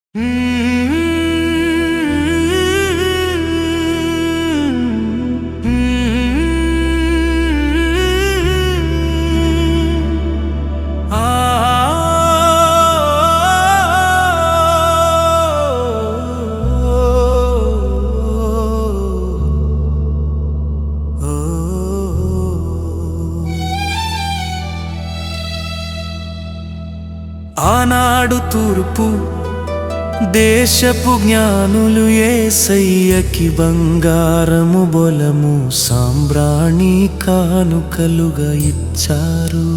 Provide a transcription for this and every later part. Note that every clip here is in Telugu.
ఆనాడు తూర్పు దేశపు జ్ఞానులు యేసయ్యకి బంగారము బొలము సాంబ్రాణి కానుకలుగా ఇచ్చారు.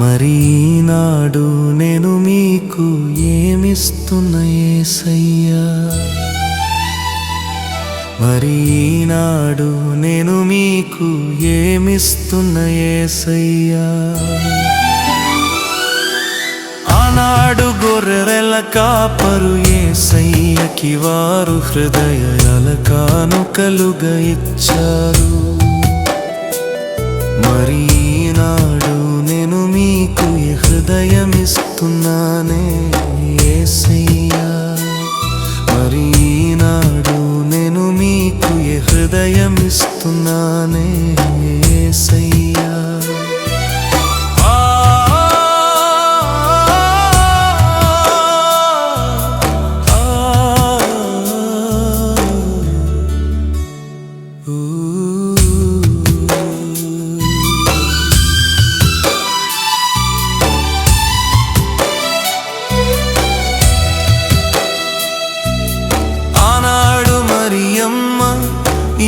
మరి ఈనాడు నేను మీకు ఏమిస్తున్నా యేసయ్యా? మరి ఈనాడు నేను మీకు ఏమిస్తున్నా యేసయ్యా? ఆనాడు గొర్రెల కాపరు యేసయ్యకి వారు హృదయాల కానుకలుగా ఇచ్చారు. మరి ఈనాడు నేను మీకు హృదయమిస్తున్నానే యేసయ్యా. మరి ఈనాడు నేను మీకు హృదయమిస్తున్నానే యేసయ్యా.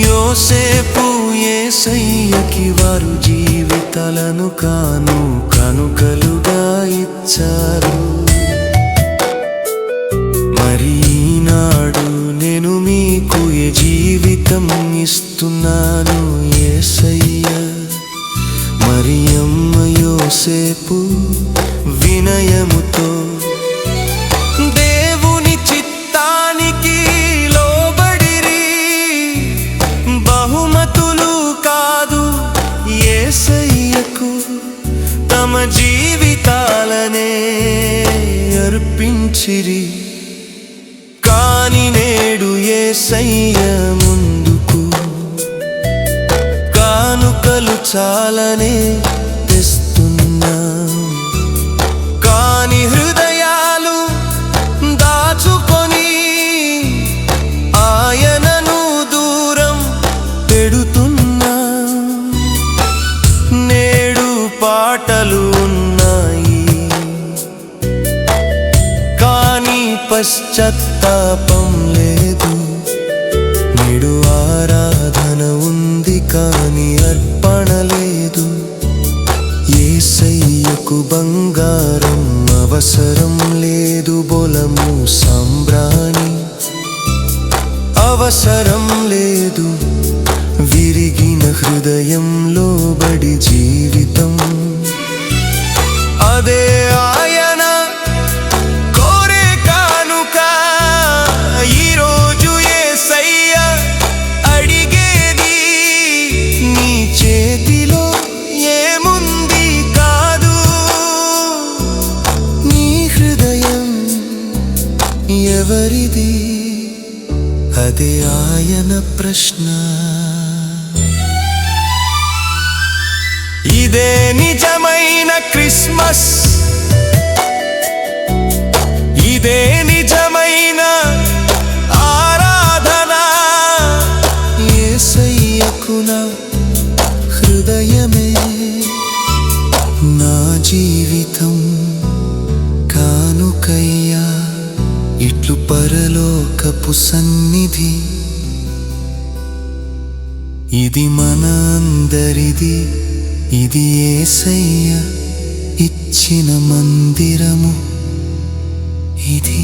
యోసేపు యేసయ్యకి వారు జీవితాలను కానుకలుగా ఇచ్చారు. మరి ఈనాడు నేను మీకు జీవితం ఇస్తున్నాను యేసయ్యా. మరియమ్మ యోసేపు వినయముతో దేవుని చిత్తానికి బహుమతులు కాదు యేసయ్యకు తమ జీవితాలనే అర్పించిరి. కాని నేడు యేసయ్య ముందుకు కానుకలు చాలనే తెస్తున్నా. కాని హృదయాలు దాచుకొని ఆయనను దూరం పెడుతున్నా. నేడు పాటలు ఉన్నాయి కానీ పశ్చాత్తాపం లేదు. నేడు ఆరాధన ఉంది కానీ అర్పణ లేదు. యేసయ్యకు బంగారం అవసరం లేదు, బొలము సాంబ్రాణి అవసరం లేదు. విరిగిన హృదయంలో బడి జీవితం అదే ఆయన కోరే కానుక. ఈరోజు యేసయ్య అడిగేది నీ చేతిలో ఏముంది కాదు, నీ హృదయం ఎవరిది? అదే ఆయన ప్రశ్న. ఇదే నిజమైన క్రిస్మస్, ఇదే నిజమైన ఆరాధన. యేసయ్యకు నా హృదయమే నా జీవితం కానుకయ్యా. ఇట్లు పరలోకపు సన్నిధి, ఇది మన అందరిది. ఇది యేసయ్య ఇచ్చిన మందిరము ఇది.